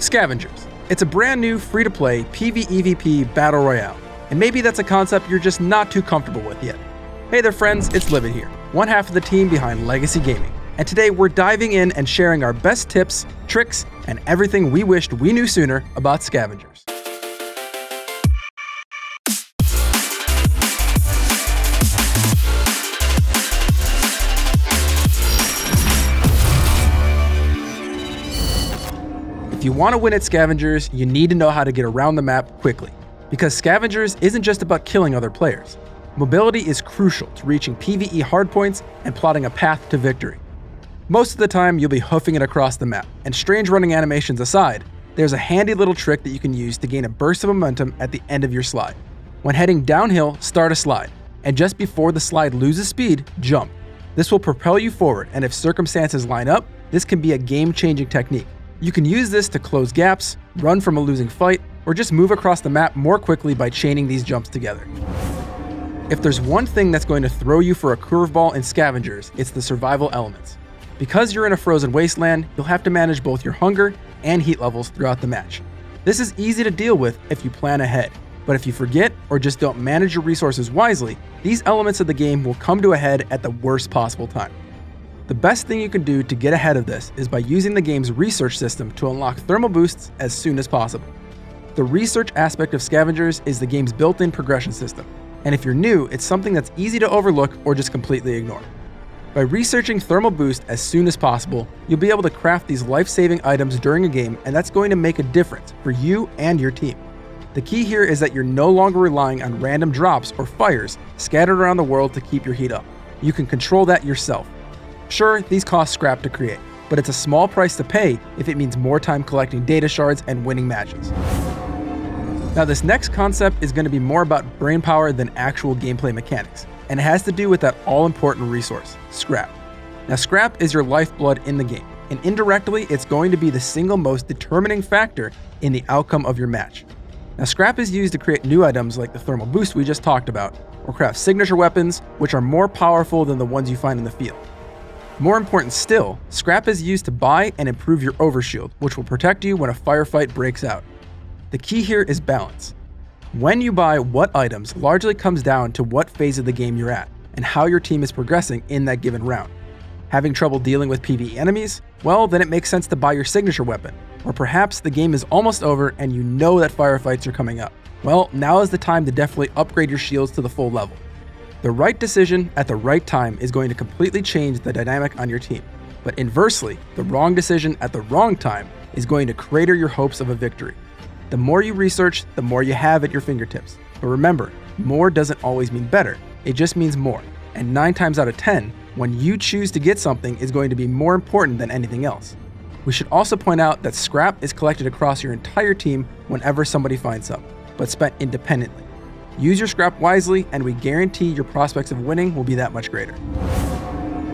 Scavengers. It's a brand new free-to-play PVEVP Battle Royale, and maybe that's a concept you're just not too comfortable with yet. Hey there friends, it's Livid here, one half of the team behind Legacy Gaming, and today we're diving in and sharing our best tips, tricks, and everything we wished we knew sooner about Scavengers. If you want to win at Scavengers, you need to know how to get around the map quickly, because Scavengers isn't just about killing other players. Mobility is crucial to reaching PvE hardpoints and plotting a path to victory. Most of the time, you'll be hoofing it across the map, and strange running animations aside, there's a handy little trick that you can use to gain a burst of momentum at the end of your slide. When heading downhill, start a slide, and just before the slide loses speed, jump. This will propel you forward, and if circumstances line up, this can be a game-changing technique. You can use this to close gaps, run from a losing fight, or just move across the map more quickly by chaining these jumps together. If there's one thing that's going to throw you for a curveball in Scavengers, it's the survival elements. Because you're in a frozen wasteland, you'll have to manage both your hunger and heat levels throughout the match. This is easy to deal with if you plan ahead, but if you forget or just don't manage your resources wisely, these elements of the game will come to a head at the worst possible time. The best thing you can do to get ahead of this is by using the game's research system to unlock thermal boosts as soon as possible. The research aspect of Scavengers is the game's built-in progression system, and if you're new, it's something that's easy to overlook or just completely ignore. By researching thermal boost as soon as possible, you'll be able to craft these life-saving items during a game, and that's going to make a difference for you and your team. The key here is that you're no longer relying on random drops or fires scattered around the world to keep your heat up. You can control that yourself. Sure, these cost scrap to create, but it's a small price to pay if it means more time collecting data shards and winning matches. Now this next concept is going to be more about brainpower than actual gameplay mechanics, and it has to do with that all-important resource, scrap. Now scrap is your lifeblood in the game, and indirectly it's going to be the single most determining factor in the outcome of your match. Now scrap is used to create new items like the thermal boost we just talked about, or craft signature weapons, which are more powerful than the ones you find in the field. More important still, scrap is used to buy and improve your overshield, which will protect you when a firefight breaks out. The key here is balance. When you buy what items largely comes down to what phase of the game you're at, and how your team is progressing in that given round. Having trouble dealing with PvE enemies? Well, then it makes sense to buy your signature weapon. Or perhaps the game is almost over and you know that firefights are coming up. Well, now is the time to definitely upgrade your shields to the full level. The right decision at the right time is going to completely change the dynamic on your team. But inversely, the wrong decision at the wrong time is going to crater your hopes of a victory. The more you research, the more you have at your fingertips. But remember, more doesn't always mean better, it just means more. And 9 times out of 10, when you choose to get something is going to be more important than anything else. We should also point out that scrap is collected across your entire team whenever somebody finds some, but spent independently. Use your scrap wisely, and we guarantee your prospects of winning will be that much greater.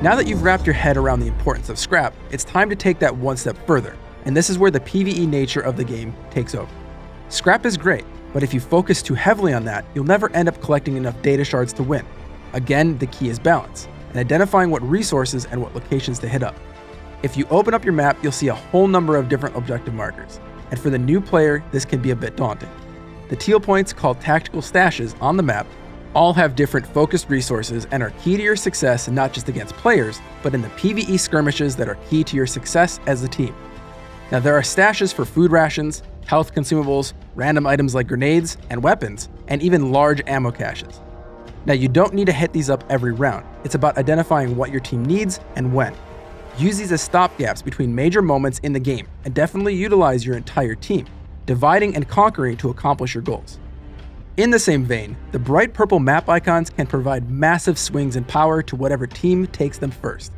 Now that you've wrapped your head around the importance of scrap, it's time to take that one step further, and this is where the PvE nature of the game takes over. Scrap is great, but if you focus too heavily on that, you'll never end up collecting enough data shards to win. Again, the key is balance, and identifying what resources and what locations to hit up. If you open up your map, you'll see a whole number of different objective markers, and for the new player, this can be a bit daunting. The teal points, called tactical stashes on the map, all have different focused resources and are key to your success not just against players, but in the PvE skirmishes that are key to your success as a team. Now there are stashes for food rations, health consumables, random items like grenades and weapons, and even large ammo caches. Now you don't need to hit these up every round, it's about identifying what your team needs and when. Use these as stopgaps between major moments in the game, and definitely utilize your entire team, dividing and conquering to accomplish your goals. In the same vein, the bright purple map icons can provide massive swings in power to whatever team takes them first.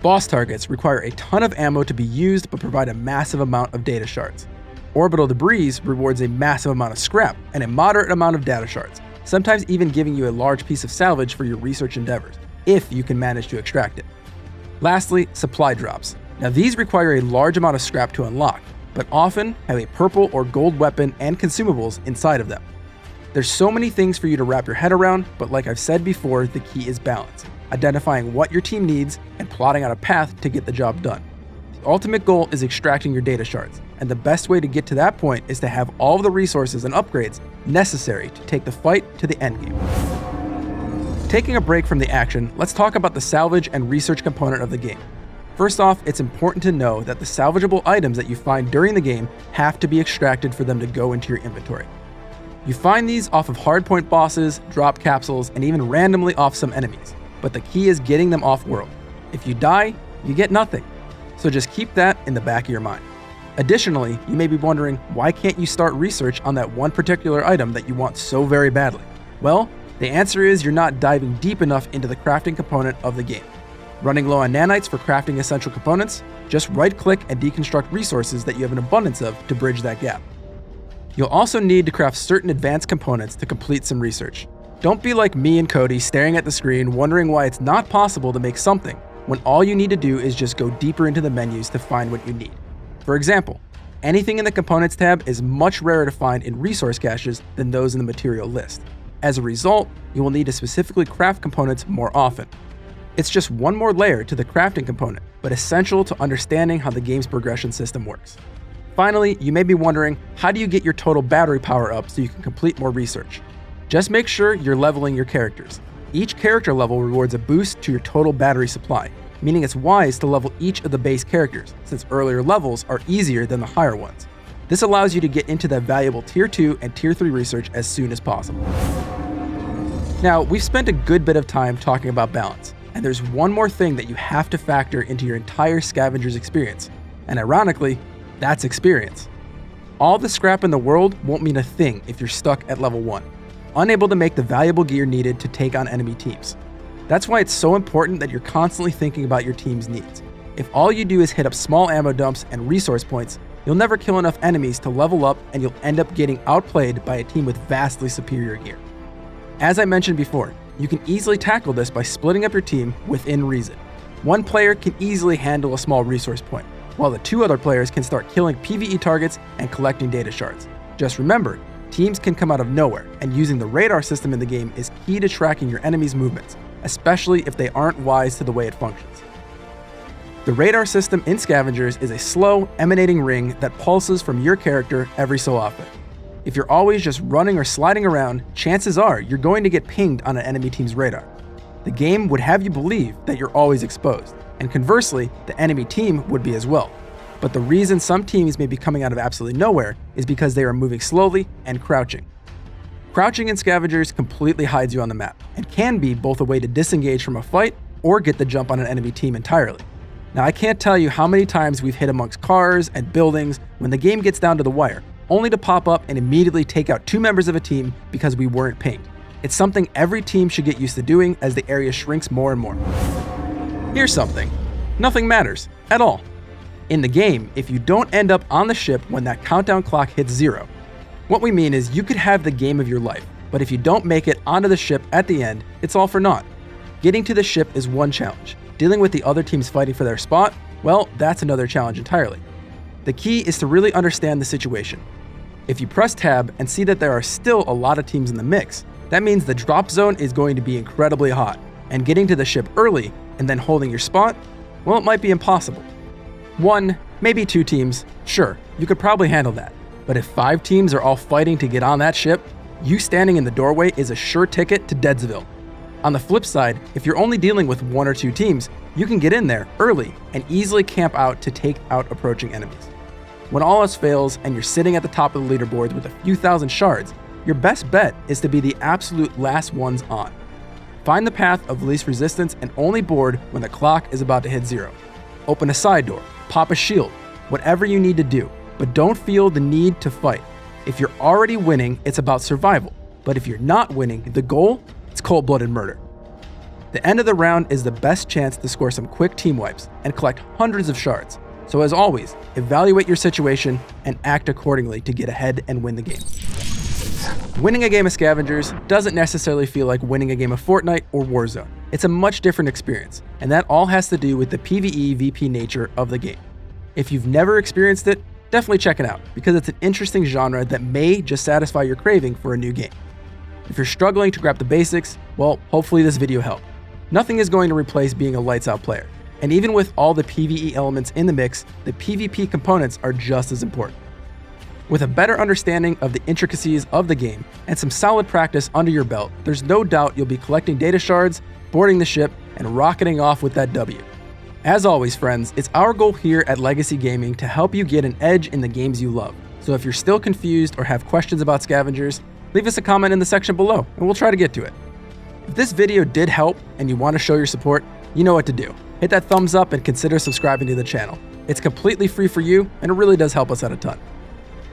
Boss targets require a ton of ammo to be used but provide a massive amount of data shards. Orbital debris rewards a massive amount of scrap and a moderate amount of data shards, sometimes even giving you a large piece of salvage for your research endeavors, if you can manage to extract it. Lastly, supply drops. Now these require a large amount of scrap to unlock, but often have a purple or gold weapon and consumables inside of them. There's so many things for you to wrap your head around, but like I've said before, the key is balance, identifying what your team needs and plotting out a path to get the job done. The ultimate goal is extracting your data shards, and the best way to get to that point is to have all of the resources and upgrades necessary to take the fight to the endgame. Taking a break from the action, let's talk about the salvage and research component of the game. First off, it's important to know that the salvageable items that you find during the game have to be extracted for them to go into your inventory. You find these off of hardpoint bosses, drop capsules, and even randomly off some enemies, but the key is getting them off-world. If you die, you get nothing, so just keep that in the back of your mind. Additionally, you may be wondering, why can't you start research on that one particular item that you want so very badly? Well, the answer is you're not diving deep enough into the crafting component of the game. Running low on nanites for crafting essential components? Just right-click and deconstruct resources that you have an abundance of to bridge that gap. You'll also need to craft certain advanced components to complete some research. Don't be like me and Cody staring at the screen wondering why it's not possible to make something when all you need to do is just go deeper into the menus to find what you need. For example, anything in the Components tab is much rarer to find in resource caches than those in the material list. As a result, you will need to specifically craft components more often. It's just one more layer to the crafting component, but essential to understanding how the game's progression system works. Finally, you may be wondering, how do you get your total battery power up so you can complete more research? Just make sure you're leveling your characters. Each character level rewards a boost to your total battery supply, meaning it's wise to level each of the base characters, since earlier levels are easier than the higher ones. This allows you to get into that valuable Tier 2 and Tier 3 research as soon as possible. Now, we've spent a good bit of time talking about balance, and there's one more thing that you have to factor into your entire Scavengers experience, and ironically, that's experience. All the scrap in the world won't mean a thing if you're stuck at level 1, unable to make the valuable gear needed to take on enemy teams. That's why it's so important that you're constantly thinking about your team's needs. If all you do is hit up small ammo dumps and resource points, you'll never kill enough enemies to level up, and you'll end up getting outplayed by a team with vastly superior gear. As I mentioned before, you can easily tackle this by splitting up your team within reason. One player can easily handle a small resource point, while the two other players can start killing PvE targets and collecting data shards. Just remember, teams can come out of nowhere, and using the radar system in the game is key to tracking your enemy's movements, especially if they aren't wise to the way it functions. The radar system in Scavengers is a slow, emanating ring that pulses from your character every so often. If you're always just running or sliding around, chances are you're going to get pinged on an enemy team's radar. The game would have you believe that you're always exposed, and conversely, the enemy team would be as well. But the reason some teams may be coming out of absolutely nowhere is because they are moving slowly and crouching. Crouching in Scavengers completely hides you on the map, and can be both a way to disengage from a fight or get the jump on an enemy team entirely. Now, I can't tell you how many times we've hid amongst cars and buildings when the game gets down to the wire, only to pop up and immediately take out two members of a team because we weren't pinged. It's something every team should get used to doing as the area shrinks more and more. Here's something. Nothing matters at all. In the game, if you don't end up on the ship when that countdown clock hits 0, what we mean is you could have the game of your life, but if you don't make it onto the ship at the end, it's all for naught. Getting to the ship is one challenge. Dealing with the other teams fighting for their spot, well, that's another challenge entirely. The key is to really understand the situation. If you press tab and see that there are still a lot of teams in the mix, that means the drop zone is going to be incredibly hot, and getting to the ship early and then holding your spot, well, it might be impossible. 1, maybe 2 teams, sure, you could probably handle that. But if 5 teams are all fighting to get on that ship, you standing in the doorway is a sure ticket to Deadsville. On the flip side, if you're only dealing with 1 or 2 teams, you can get in there early and easily camp out to take out approaching enemies. When all else fails and you're sitting at the top of the leaderboard with a few thousand shards, your best bet is to be the absolute last ones on. Find the path of least resistance and only board when the clock is about to hit 0. Open a side door, pop a shield, whatever you need to do, but don't feel the need to fight. If you're already winning, it's about survival, but if you're not winning, the goal, it's cold-blooded murder. The end of the round is the best chance to score some quick team wipes and collect hundreds of shards. So as always, evaluate your situation and act accordingly to get ahead and win the game. Winning a game of Scavengers doesn't necessarily feel like winning a game of Fortnite or Warzone. It's a much different experience, and that all has to do with the PVEVP nature of the game. If you've never experienced it, definitely check it out, because it's an interesting genre that may just satisfy your craving for a new game. If you're struggling to grab the basics, well, hopefully this video helped. Nothing is going to replace being a lights out player, And even with all the PvE elements in the mix, the PvP components are just as important. With a better understanding of the intricacies of the game and some solid practice under your belt, there's no doubt you'll be collecting data shards, boarding the ship, and rocketing off with that W. As always, friends, it's our goal here at Legacy Gaming to help you get an edge in the games you love. So if you're still confused or have questions about Scavengers, leave us a comment in the section below and we'll try to get to it. If this video did help and you want to show your support, you know what to do. Hit that thumbs up and consider subscribing to the channel. It's completely free for you and it really does help us out a ton.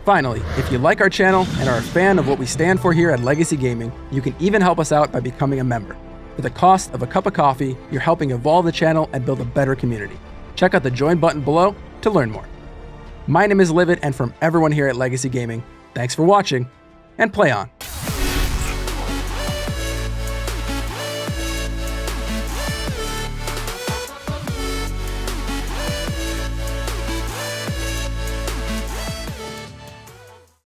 Finally, if you like our channel and are a fan of what we stand for here at Legacy Gaming, you can even help us out by becoming a member. For the cost of a cup of coffee, you're helping evolve the channel and build a better community. Check out the join button below to learn more. My name is Livid, and from everyone here at Legacy Gaming, thanks for watching, and play on.